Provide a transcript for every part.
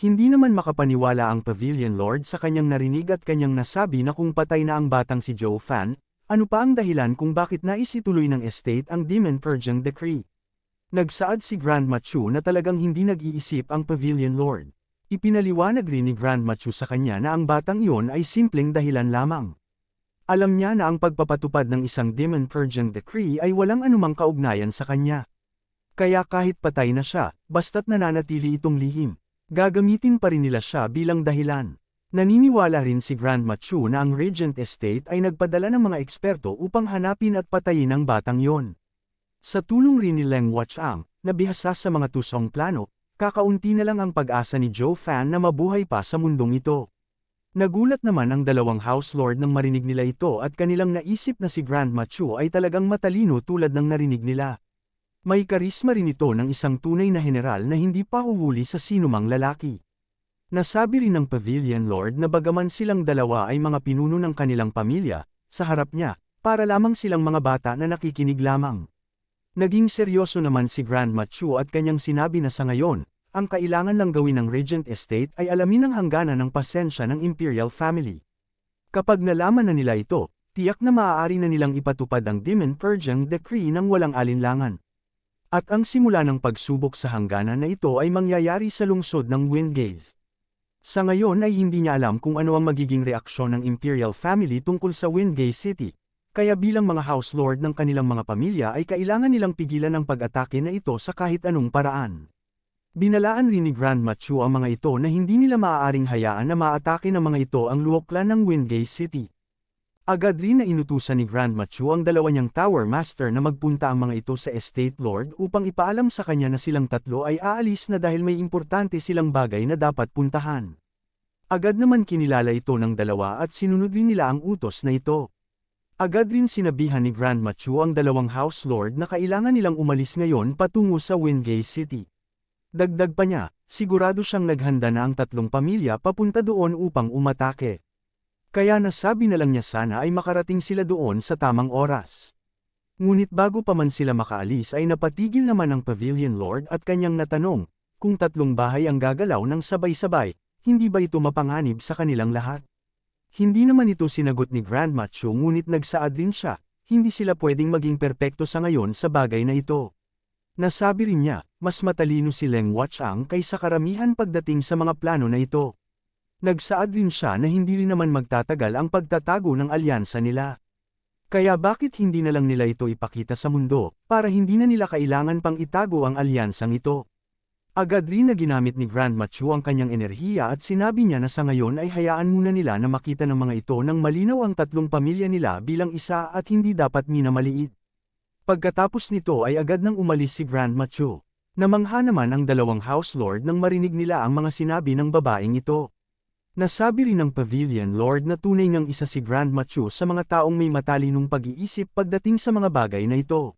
Hindi naman makapaniwala ang Pavilion Lord sa kanyang narinig at kanyang nasabi na kung patay na ang batang si Joe Fan, ano pa ang dahilan kung bakit naisituloy ng estate ang Demon Purging Decree. Nagsaad si Grandma Chu na talagang hindi nag-iisip ang Pavilion Lord. Ipinaliwanag rin ni Grandma Chu sa kanya na ang batang iyon ay simpleng dahilan lamang. Alam niya na ang pagpapatupad ng isang Demon Purging Decree ay walang anumang kaugnayan sa kanya. Kaya kahit patay na siya, basta't nananatili itong lihim, gagamitin pa rin nila siya bilang dahilan. Naniniwala rin si Grandma Chu na ang Regent Estate ay nagpadala ng mga eksperto upang hanapin at patayin ang batang yon. Sa tulong rin ni Leng Wachang, na bihasa sa mga tusong plano, kakaunti na lang ang pag-asa ni Joe Fan na mabuhay pa sa mundong ito. Nagulat naman ang dalawang House Lord nang marinig nila ito at kanilang naisip na si Grandma Chu ay talagang matalino tulad ng narinig nila. May karisma rin ito ng isang tunay na general na hindi pa huhuli sa sinumang lalaki. Nasabi rin ng Pavilion Lord na bagaman silang dalawa ay mga pinuno ng kanilang pamilya, sa harap niya, para lamang silang mga bata na nakikinig lamang. Naging seryoso naman si Grandma Chu at kanyang sinabi na sa ngayon, ang kailangan lang gawin ng Regent Estate ay alamin ang hangganan ng pasensya ng Imperial Family. Kapag nalaman na nila ito, tiyak na maaari na nilang ipatupad ang Demon Purging Decree ng walang alinlangan. At ang simula ng pagsubok sa hangganan na ito ay mangyayari sa lungsod ng Windgaze. Sa ngayon ay hindi niya alam kung ano ang magiging reaksyon ng Imperial Family tungkol sa Windgaze City, kaya bilang mga House Lord ng kanilang mga pamilya ay kailangan nilang pigilan ang pag-atake na ito sa kahit anong paraan. Binalaan rin ni Grandma Chu ang mga ito na hindi nila maaaring hayaan na maatake ng mga ito ang luoklan ng Windgaze City. Agad rin na inutusan ni Grandma Chu ang dalawa niyang Tower Master na magpunta ang mga ito sa Estate Lord upang ipaalam sa kanya na silang tatlo ay aalis na dahil may importante silang bagay na dapat puntahan. Agad naman kinilala ito ng dalawa at sinunod rin nila ang utos na ito. Agad rin sinabihan ni Grandma Chu ang dalawang House Lord na kailangan nilang umalis ngayon patungo sa Windgaze City. Dagdag pa niya, sigurado siyang naghanda na ang tatlong pamilya papunta doon upang umatake. Kaya nasabi na lang niya sana ay makarating sila doon sa tamang oras. Ngunit bago pa man sila makaalis ay napatigil naman ang Pavilion Lord at kanyang natanong, kung tatlong bahay ang gagalaw ng sabay-sabay, hindi ba ito mapanganib sa kanilang lahat? Hindi naman ito sinagot ni Grandma Chu ngunit nagsaad din siya, hindi sila pwedeng maging perpekto sa ngayon sa bagay na ito. Nasabi rin niya, mas matalino si Leng Wachang kaysa karamihan pagdating sa mga plano na ito. Nagsaad din siya na hindi rin naman magtatagal ang pagtatago ng alyansa nila. Kaya bakit hindi na lang nila ito ipakita sa mundo, para hindi na nila kailangan pang itago ang alyansang ito. Agad rin na ginamit ni Grandma Chu ang kanyang enerhiya at sinabi niya na sa ngayon ay hayaan muna nila na makita ng mga ito nang malinaw ang tatlong pamilya nila bilang isa at hindi dapat minamaliit. Pagkatapos nito ay agad nang umalis si Grandma Chu. Namangha naman ang dalawang House Lord nang marinig nila ang mga sinabi ng babaeng ito. Nasabi rin ng Pavilion Lord na tunay ngang isa si Grandma Chu sa mga taong may matalinong pag-iisip pagdating sa mga bagay na ito.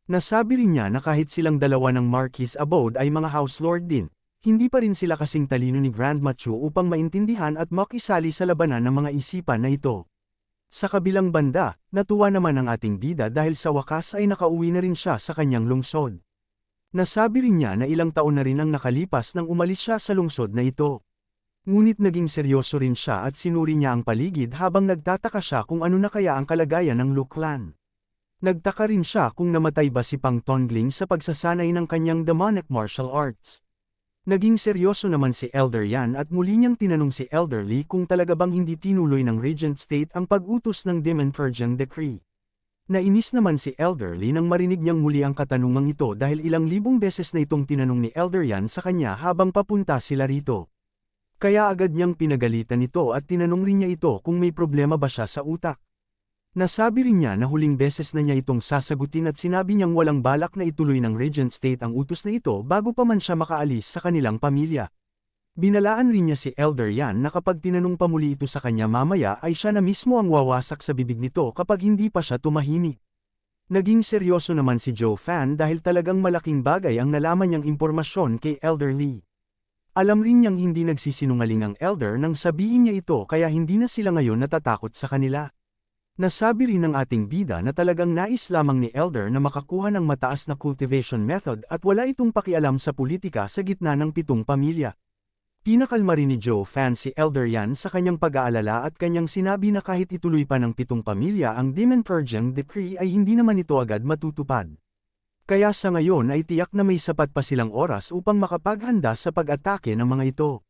Nasabi rin niya na kahit silang dalawa ng Marquis Abode ay mga House Lord din, hindi pa rin sila kasing talino ni Grandma Chu upang maintindihan at makisali sa labanan ng mga isipan na ito. Sa kabilang banda, natuwa naman ang ating bida dahil sa wakas ay nakauwi na rin siya sa kanyang lungsod. Nasabi rin niya na ilang taon na rin ang nakalipas nang umalis siya sa lungsod na ito. Ngunit naging seryoso rin siya at sinuri niya ang paligid habang nagtataka siya kung ano na kaya ang kalagayan ng Lu Clan. Nagtaka rin siya kung namatay ba si Pang Tongling sa pagsasanay ng kanyang demonic martial arts. Naging seryoso naman si Elder Yan at muli niyang tinanong si Elder Li kung talaga bang hindi tinuloy ng Regent State ang pag-utos ng Demon Purging Decree. Nainis naman si Elder Li nang marinig niyang muli ang katanungang ito dahil ilang libong beses na itong tinanong ni Elder Yan sa kanya habang papunta sila rito. Kaya agad niyang pinagalitan ito at tinanong rin niya ito kung may problema ba siya sa utak. Nasabi rin niya na huling beses na niya itong sasagutin at sinabi niyang walang balak na ituloy ng Regent State ang utos na ito bago pa man siya makaalis sa kanilang pamilya. Binalaan rin niya si Elder Yan na kapag tinanong pa muli ito sa kanya mamaya ay siya na mismo ang wawasak sa bibig nito kapag hindi pa siya tumahimik. Naging seryoso naman si Joe Fan dahil talagang malaking bagay ang nalaman niyang impormasyon kay Elder Li. Alam rin niyang hindi nagsisinungaling ang Elder nang sabihin niya ito kaya hindi na sila ngayon natatakot sa kanila. Nasabi rin ng ating bida na talagang nais lamang ni Elder na makakuha ng mataas na cultivation method at wala itong pakialam sa politika sa gitna ng 7 pamilya. Pinakalma rin ni Joe Fan si Elder Yan sa kanyang pag-aalala at kanyang sinabi na kahit ituloy pa ng 7 pamilya ang Demon Purging Decree ay hindi naman ito agad matutupad. Kaya sa ngayon ay tiyak na may sapat pa silang oras upang makapaghanda sa pag-atake ng mga ito.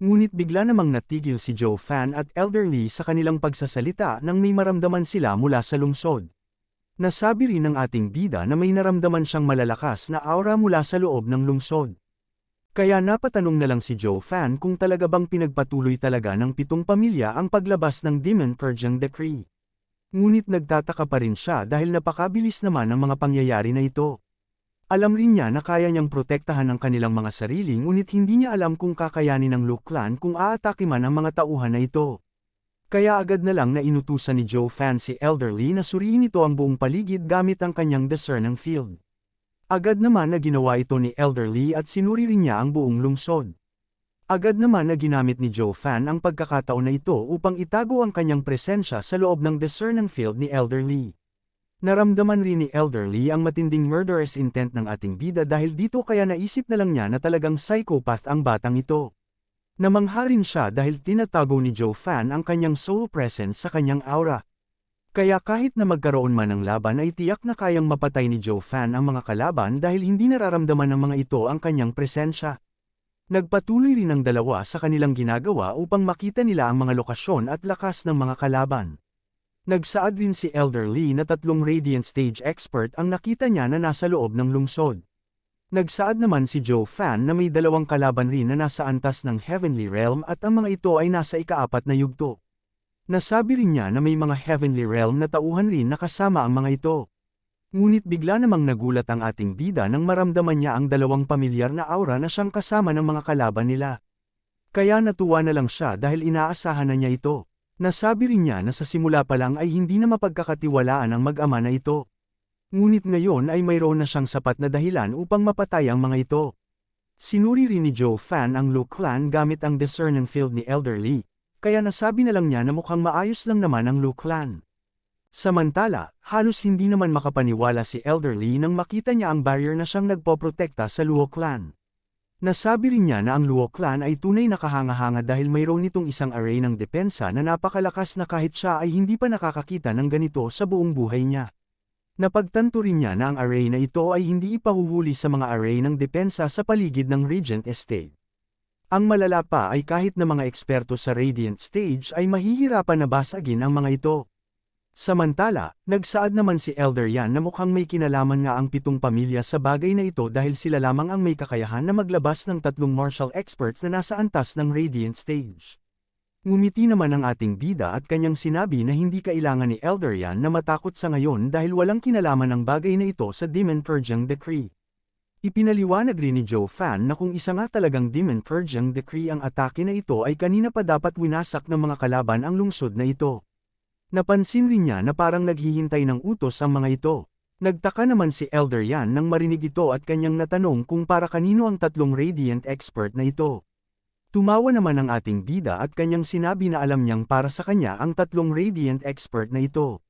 Ngunit bigla namang natigil si Joe Fan at Elder Lee sa kanilang pagsasalita nang may maramdaman sila mula sa lungsod. Nasabi rin ng ating bida na may naramdaman siyang malalakas na aura mula sa loob ng lungsod. Kaya napatanong na lang si Joe Fan kung talaga bang pinagpatuloy talaga ng 7 pamilya ang paglabas ng Demon Purging Decree. Ngunit nagtataka pa rin siya dahil napakabilis naman ang mga pangyayari na ito. Alam rin niya na kaya niyang protektahan ang kanilang mga sarili ngunit hindi niya alam kung kakayanin ng Lu Clan kung aatake man ang mga tauhan na ito. Kaya agad na lang na inutusan ni Joe Fan si Elder Lee na suriin ito ang buong paligid gamit ang kanyang discerning field. Agad naman na ginawa ito ni Elder Lee at sinuri rin niya ang buong lungsod. Agad naman na ginamit ni Joe Fan ang pagkakataon na ito upang itago ang kanyang presensya sa loob ng discerning field ni Elder Lee. Naramdaman rin ni Elder Lee ang matinding murderous intent ng ating bida dahil dito kaya naisip na lang niya na talagang psychopath ang batang ito. Namangha rin siya dahil tinatago ni Joe Fan ang kanyang soul presence sa kanyang aura. Kaya kahit na magkaroon man ng laban ay tiyak na kayang mapatay ni Joe Fan ang mga kalaban dahil hindi nararamdaman ng mga ito ang kanyang presensya. Nagpatuloy rin ang dalawa sa kanilang ginagawa upang makita nila ang mga lokasyon at lakas ng mga kalaban. Nagsaad din si Elder Lee na 3 Radiant Stage Expert ang nakita niya na nasa loob ng lungsod. Nagsaad naman si Joe Fan na may 2 kalaban rin na nasa antas ng Heavenly Realm at ang mga ito ay nasa ika-4 na yugto. Nasabi rin niya na may mga Heavenly Realm na tauhan rin na kasama ang mga ito. Ngunit bigla namang nagulat ang ating bida nang maramdaman niya ang 2 pamilyar na aura na siyang kasama ng mga kalaban nila. Kaya natuwa na lang siya dahil inaasahan na niya ito. Nasabi rin niya na sa simula pa lang ay hindi na mapagkakatiwalaan ang mag-ama na ito. Ngunit ngayon ay mayroon na siyang sapat na dahilan upang mapatay ang mga ito. Sinuri rin ni Joe Fan ang Lu Clan gamit ang discerning field ni Elder Lee. Kaya nasabi na lang niya na mukhang maayos lang naman ang Lu Clan. Samantala, halos hindi naman makapaniwala si Elder Lee nang makita niya ang barrier na siyang nagpoprotekta sa Luo Clan. Nasabi rin niya na ang Luo Clan ay tunay na kahanga-hanga dahil mayroon nitong isang array ng depensa na napakalakas na kahit siya ay hindi pa nakakakita ng ganito sa buong buhay niya. Napagtanto rin niya na ang array na ito ay hindi ipahuhuli sa mga array ng depensa sa paligid ng Regent Estate. Ang malala pa ay kahit na mga eksperto sa Radiant Stage ay mahihirapan na basagin ang mga ito. Samantala, nagsaad naman si Elder Yan na mukhang may kinalaman nga ang 7 pamilya sa bagay na ito dahil sila lamang ang may kakayahan na maglabas ng 3 martial experts na nasa antas ng Radiant Stage. Ngumiti naman ang ating bida at kanyang sinabi na hindi kailangan ni Elder Yan na matakot sa ngayon dahil walang kinalaman ang bagay na ito sa Demon Purging Decree. Ipinaliwanag rin ni Joe Fan na kung isa nga talagang Demon Purging Decree ang atake na ito ay kanina pa dapat winasak ng mga kalaban ang lungsod na ito. Napansin rin niya na parang naghihintay ng utos ang mga ito. Nagtaka naman si Elder Yan nang marinig ito at kanyang natanong kung para kanino ang 3 Radiant Expert na ito. Tumawa naman ang ating bida at kanyang sinabi na alam niyang para sa kanya ang 3 Radiant Expert na ito.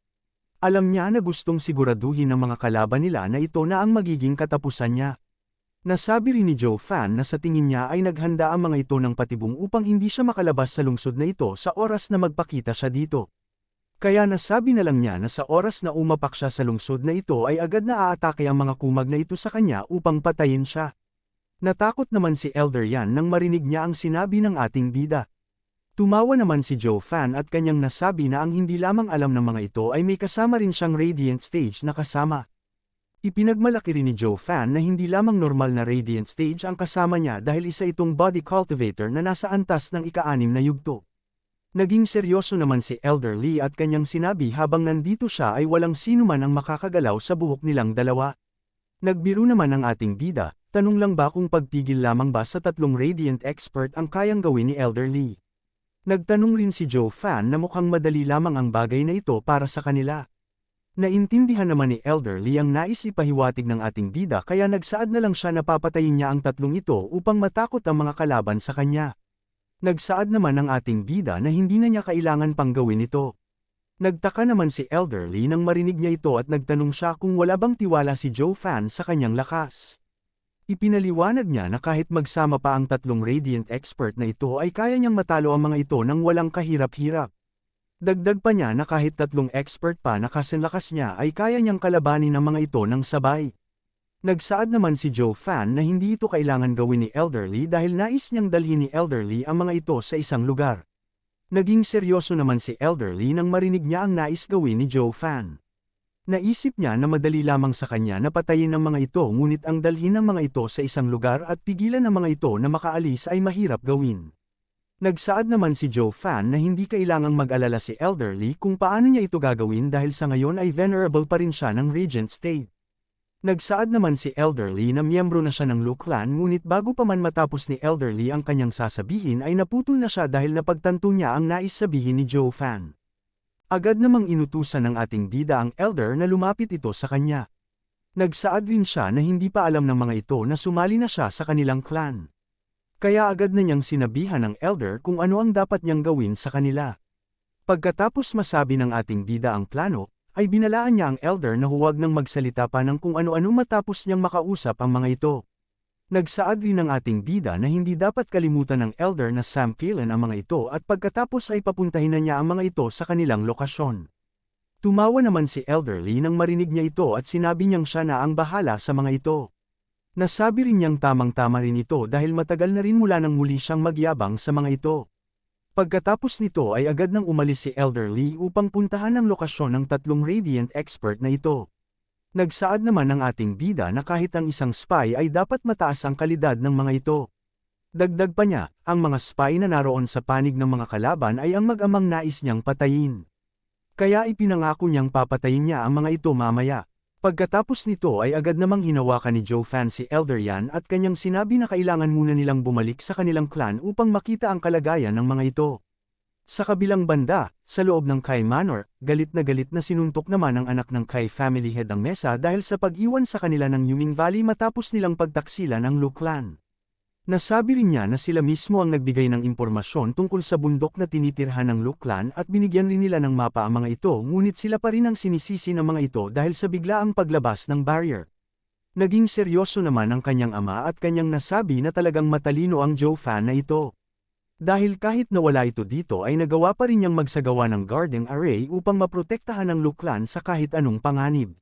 Alam niya na gustong siguraduhin ng mga kalaban nila na ito na ang magiging katapusan niya. Nasabi rin ni Joe Fan na sa tingin niya ay naghanda ang mga ito ng patibong upang hindi siya makalabas sa lungsod na ito sa oras na magpakita siya dito. Kaya nasabi na lang niya na sa oras na umapak siya sa lungsod na ito ay agad na aatake ang mga kumag na ito sa kanya upang patayin siya. Natakot naman si Elder Yan nang marinig niya ang sinabi ng ating bida. Tumawa naman si Joe Fan at kanyang nasabi na ang hindi lamang alam ng mga ito ay may kasama rin siyang Radiant Stage na kasama. Ipinagmalaki rin ni Joe Fan na hindi lamang normal na Radiant Stage ang kasama niya dahil isa itong body cultivator na nasa antas ng ika-6 na yugto. Naging seryoso naman si Elder Lee at kanyang sinabi habang nandito siya ay walang sino man ang makakagalaw sa buhok nilang dalawa. Nagbiro naman ang ating bida, tanong lang ba kung pagpigil lamang ba sa 3 Radiant Expert ang kayang gawin ni Elder Lee. Nagtanong rin si Joe Fan na mukhang madali lamang ang bagay na ito para sa kanila. Naintindihan naman ni Elder Lee ang nais ipahiwatig ng ating bida kaya nagsaad na lang siya na papatayin niya ang 3 ito upang matakot ang mga kalaban sa kanya. Nagsaad naman ang ating bida na hindi na niya kailangan pang gawin ito. Nagtaka naman si Elder Lee nang marinig niya ito at nagtanong siya kung wala bang tiwala si Joe Fan sa kanyang lakas. Ipinaliwanag niya na kahit magsama pa ang tatlong Radiant expert na ito ay kaya niyang matalo ang mga ito nang walang kahirap-hirap. Dagdag pa niya na kahit tatlong expert pa na kasalakas niya ay kaya niyang kalabanin ang mga ito ng sabay. Nagsaad naman si Joe Fan na hindi ito kailangan gawin ni Elderly dahil nais niyang dalhin ni Elderly ang mga ito sa isang lugar. Naging seryoso naman si Elderly nang marinig niya ang nais gawin ni Joe Fan. Naisip niya na madali lamang sa kanya na patayin ang mga ito ngunit ang dalhin ng mga ito sa isang lugar at pigilan ang mga ito na makaalis ay mahirap gawin. Nagsaad naman si Joe Fan na hindi kailangang mag-alala si Elderly kung paano niya ito gagawin dahil sa ngayon ay venerable pa rin siya ng Regent State. Nagsaad naman si Elderly na miyembro na siya ng Lu Clan ngunit bago pa man matapos ni Elderly ang kanyang sasabihin ay naputol na siya dahil napagtanto niya ang nais sabihin ni Joe Fan. Agad namang inutusan ng ating bida ang Elder na lumapit ito sa kanya. Nagsaad rin siya na hindi pa alam ng mga ito na sumali na siya sa kanilang clan. Kaya agad na niyang sinabihan ng Elder kung ano ang dapat niyang gawin sa kanila. Pagkatapos masabi ng ating bida ang plano, ay binalaan niya ang Elder na huwag nang magsalita pa ng kung ano-ano matapos niyang makausap ang mga ito. Nagsaad rin ng ating bida na hindi dapat kalimutan ng Elder na sampilan ang mga ito at pagkatapos ay papuntahin na niya ang mga ito sa kanilang lokasyon. Tumawa naman si Elderly nang marinig niya ito at sinabi niyang siya na ang bahala sa mga ito. Nasabi rin niyang tamang-tama rin ito dahil matagal na rin mula nang muli siyang magyabang sa mga ito. Pagkatapos nito ay agad nang umalis si Elderly upang puntahan ang lokasyon ng tatlong Radiant expert na ito. Nagsaad naman ng ating bida na kahit ang isang spy ay dapat mataas ang kalidad ng mga ito. Dagdag pa niya, ang mga spy na naroon sa panig ng mga kalaban ay ang mag-amang nais niyang patayin. Kaya ipinangako niyang papatayin niya ang mga ito mamaya. Pagkatapos nito ay agad namang hinawakan ni Joe Fan si Elder Yan at kanyang sinabi na kailangan muna nilang bumalik sa kanilang clan upang makita ang kalagayan ng mga ito. Sa kabilang banda, sa loob ng Kai Manor, galit na sinuntok naman ang anak ng Kai family head ang mesa dahil sa pag-iwan sa kanila ng Yuming Valley matapos nilang pagtaksilan ang Lu Clan. Nasabi rin niya na sila mismo ang nagbigay ng impormasyon tungkol sa bundok na tinitirhan ng Lu Clan at binigyan rin nila ng mapa ang mga ito ngunit sila pa rin ang sinisisi ng mga ito dahil sa biglaang paglabas ng barrier. Naging seryoso naman ang kanyang ama at kanyang nasabi na talagang matalino ang Joe Fan na ito. Dahil kahit nawala ito dito ay nagawa pa rin niyang magsagawa ng guarding array upang maprotektahan ang Lu Clan sa kahit anong panganib.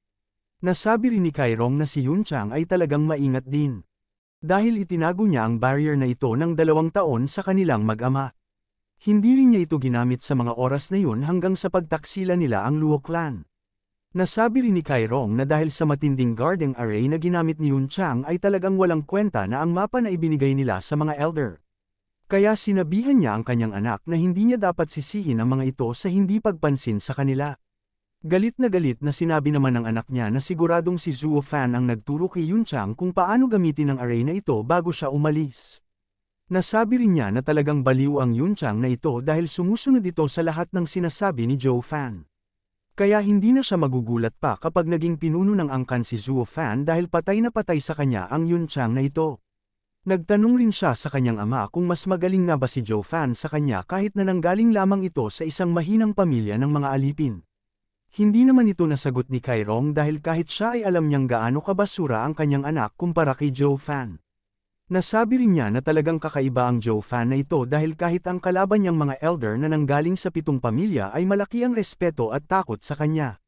Nasabi rin ni Kairong na si Yunchang ay talagang maingat din. Dahil itinago niya ang barrier na ito ng 2 taon sa kanilang mag-ama. Hindi rin niya ito ginamit sa mga oras na yun hanggang sa pagtaksila nila ang Luo Clan. Nasabi rin ni Kairong na dahil sa matinding guarding array na ginamit ni Yunchang ay talagang walang kwenta na ang mapa na ibinigay nila sa mga elder. Kaya sinabihan niya ang kanyang anak na hindi niya dapat sisihin ang mga ito sa hindi pagpansin sa kanila. Galit na sinabi naman ng anak niya na siguradong si Zuo Fan ang nagturo kay Yunchang kung paano gamitin ang array na ito bago siya umalis. Nasabi rin niya na talagang baliw ang Yunchang na ito dahil sumusunod ito sa lahat ng sinasabi ni Joe Fan. Kaya hindi na siya magugulat pa kapag naging pinuno ng angkan si Zuo Fan dahil patay na patay sa kanya ang Yunchang na ito. Nagtanong rin siya sa kanyang ama kung mas magaling nga ba si Joe Fan sa kanya kahit na nanggaling lamang ito sa isang mahinang pamilya ng mga alipin. Hindi naman ito nasagot ni Kairong dahil kahit siya ay alam niyang gaano kabasura ang kanyang anak kumpara kay Joe Fan. Nasabi rin niya na talagang kakaiba ang Joe Fan na ito dahil kahit ang kalaban niyang mga elder na nanggaling sa 7 pamilya ay malaki ang respeto at takot sa kanya.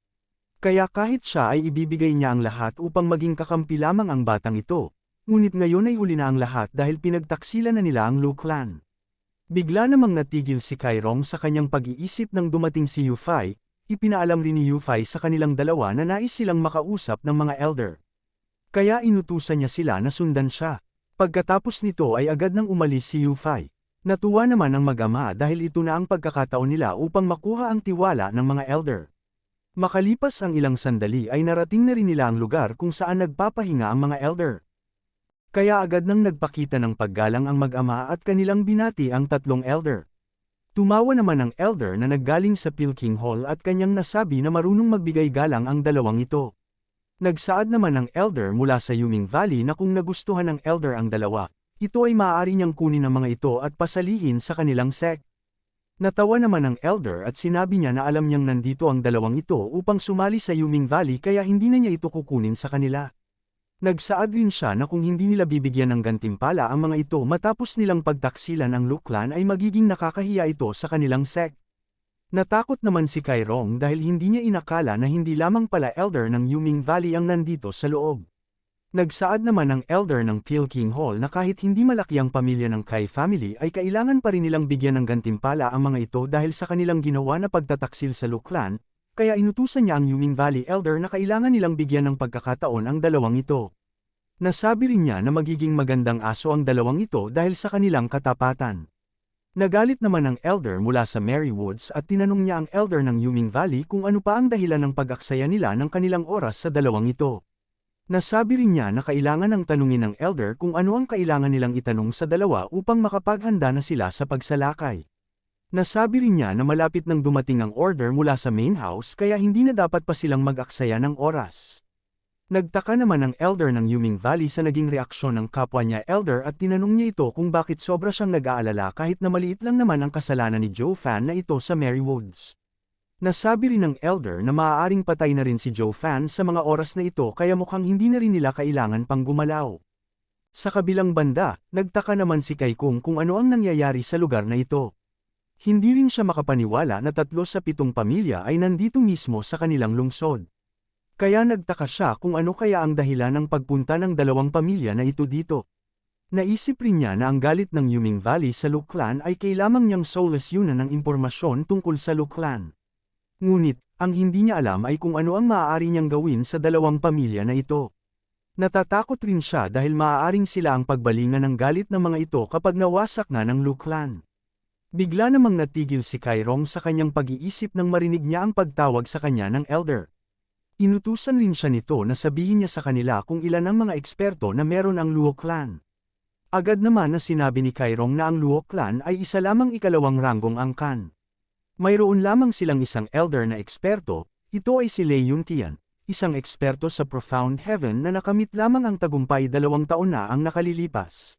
Kaya kahit siya ay ibibigay niya ang lahat upang maging kakampi lamang ang batang ito. Ngunit ngayon ay huli na ang lahat dahil pinagtaksilan na nila ang Lu Clan. Bigla namang natigil si Kairong sa kanyang pag-iisip nang dumating si Yufei, ipinaalam rin ni Yufei sa kanilang dalawa na nais silang makausap ng mga elder. Kaya inutusan niya sila na sundan siya. Pagkatapos nito ay agad nang umalis si Yufei. Natuwa naman ang mag-ama dahil ito na ang pagkakataon nila upang makuha ang tiwala ng mga elder. Makalipas ang ilang sandali ay narating na rin nila ang lugar kung saan nagpapahinga ang mga elder. Kaya agad nang nagpakita ng paggalang ang mag-ama at kanilang binati ang 3 elder. Tumawa naman ang elder na naggaling sa Pilking Hall at kanyang nasabi na marunong magbigay galang ang 2 ito. Nagsaad naman ng elder mula sa Yuming Valley na kung nagustuhan ng elder ang 2, ito ay maaari niyang kunin ang mga ito at pasalihin sa kanilang sect. Natawa naman ang elder at sinabi niya na alam niyang nandito ang 2 ito upang sumali sa Yuming Valley kaya hindi na niya ito kukunin sa kanila. Nagsaad rin siya na kung hindi nila bibigyan ng gantimpala ang mga ito matapos nilang pagtaksilan ang Luklan ay magiging nakakahiya ito sa kanilang sect. Natakot naman si Kairong dahil hindi niya inakala na hindi lamang pala elder ng Yuming Valley ang nandito sa loob. Nagsaad naman ang elder ng Peking Hall na kahit hindi malaki ang pamilya ng Kai family ay kailangan pa rin nilang bigyan ng gantimpala ang mga ito dahil sa kanilang ginawa na pagtataksil sa Luklan, kaya inutusan niya ang Yuming Valley elder na kailangan nilang bigyan ng pagkakataon ang dalawang ito. Nasabi rin niya na magiging magandang aso ang dalawang ito dahil sa kanilang katapatan. Nagalit naman ang elder mula sa Mary Woods at tinanong niya ang elder ng Yuming Valley kung ano pa ang dahilan ng pag-aksaya nila ng kanilang oras sa dalawang ito. Nasabi rin niya na kailangan ng tanungin ng elder kung ano ang kailangan nilang itanong sa dalawa upang makapaghanda na sila sa pagsalakay. Nasabi rin niya na malapit nang dumating ang order mula sa main house kaya hindi na dapat pa silang mag-aksaya ng oras. Nagtaka naman ang elder ng Yuming Valley sa naging reaksyon ng kapwa niya elder at tinanong niya ito kung bakit sobra siyang nag-aalala kahit na maliit lang naman ang kasalanan ni Joe Fan na ito sa Mary Woods. Nasabi rin ng elder na maaaring patay na rin si Joe Fan sa mga oras na ito kaya mukhang hindi na rin nila kailangan pang gumalaw. Sa kabilang banda, nagtaka naman si Kai Kung kung ano ang nangyayari sa lugar na ito. Hindi rin siya makapaniwala na 3 sa 7 pamilya ay nandito mismo sa kanilang lungsod. Kaya nagtaka siya kung ano kaya ang dahilan ng pagpunta ng dalawang pamilya na ito dito. Naisip rin niya na ang galit ng Yuming Valley sa Luklan ay kay lamang niyang soulless yunan ng impormasyon tungkol sa Luklan. Ngunit, ang hindi niya alam ay kung ano ang maaari niyang gawin sa dalawang pamilya na ito. Natatakot rin siya dahil maaaring sila ang pagbalingan ng galit ng mga ito kapag nawasak na ng Luklan. Bigla namang natigil si Kairong sa kanyang pag-iisip nang marinig niya ang pagtawag sa kanya ng elder. Inutusan rin siya nito na sabihin niya sa kanila kung ilan ang mga eksperto na meron ang Luo Clan. Agad naman na sinabi ni Kairong na ang Luo Clan ay isa lamang ikalawang ranggong angkan. Mayroon lamang silang isang elder na eksperto, ito ay si Lei Yuntian, isang eksperto sa Profound Heaven na nakamit lamang ang tagumpay 2 taon na ang nakalilipas.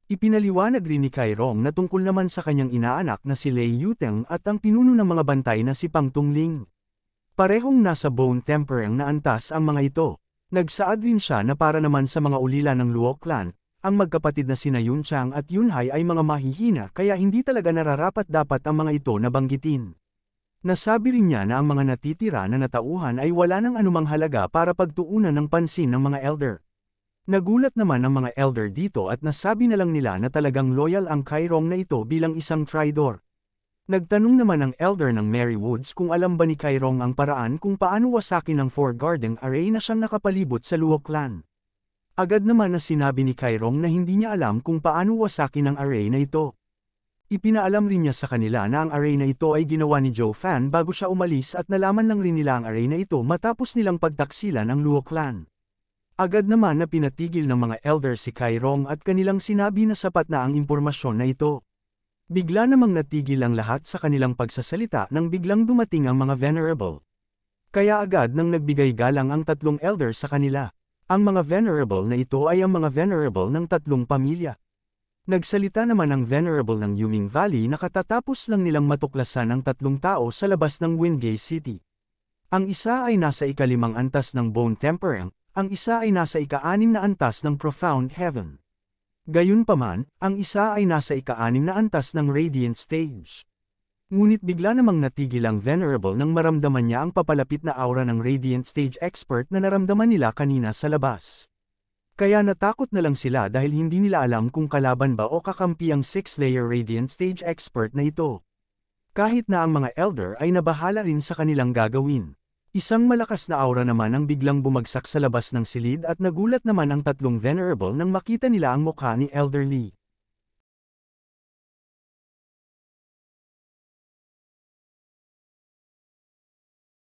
Ipinaliwanag rin ni Kairong na tungkol naman sa kanyang inaanak na si Lei Yuteng at ang pinuno ng mga bantay na si Pang Tungling. Parehong nasa Bone Temperang na antas ang mga ito. Nagsaad rin siya na para naman sa mga ulila ng Luo Clan, ang magkapatid na sina Yunchang at Yunhai ay mga mahihina kaya hindi talaga nararapat dapat ang mga ito na banggitin. Nasabi rin niya na ang mga natitira na natauhan ay wala ng anumang halaga para pagtuunan ng pansin ng mga elder. Nagulat naman ang mga elder dito at nasabi na lang nila na talagang loyal ang Kairong na ito bilang isang traidor. Nagtanong naman ang elder ng Mary Woods kung alam ba ni Kairong ang paraan kung paano wasakin ang Four Garden Array na siyang nakapalibot sa Luo Clan. Agad naman na sinabi ni Kairong na hindi niya alam kung paano wasakin ang array na ito. Ipinaalam rin niya sa kanila na ang array na ito ay ginawa ni Joe Fan bago siya umalis at nalaman lang rin nila ang array na ito matapos nilang pagtaksilan ang Luo Clan. Agad naman na pinatigil ng mga elder si Kairong at kanilang sinabi na sapat na ang impormasyon na ito. Bigla namang natigil ang lahat sa kanilang pagsasalita nang biglang dumating ang mga venerable. Kaya agad nang nagbigay galang ang 3 elder sa kanila. Ang mga venerable na ito ay ang mga venerable ng 3 pamilya. Nagsalita naman ang venerable ng Yuming Valley na katatapos lang nilang matuklasan ang 3 tao sa labas ng Wingay City. Ang isa ay nasa ika-5 antas ng Bone Temperang, ang isa ay nasa ika-6 na antas ng Profound Heaven. Gayunpaman, ang isa ay nasa ika-6 na antas ng Radiant Stage. Ngunit bigla namang natigil ang venerable nang maramdaman niya ang papalapit na aura ng Radiant Stage expert na naramdaman nila kanina sa labas. Kaya natakot na lang sila dahil hindi nila alam kung kalaban ba o kakampi ang 6-layer Radiant Stage expert na ito. Kahit na ang mga elder ay nabahala rin sa kanilang gagawin. Isang malakas na aura naman ang biglang bumagsak sa labas ng silid at nagulat naman ang 3 venerable nang makita nila ang mukha ni Elder Lee.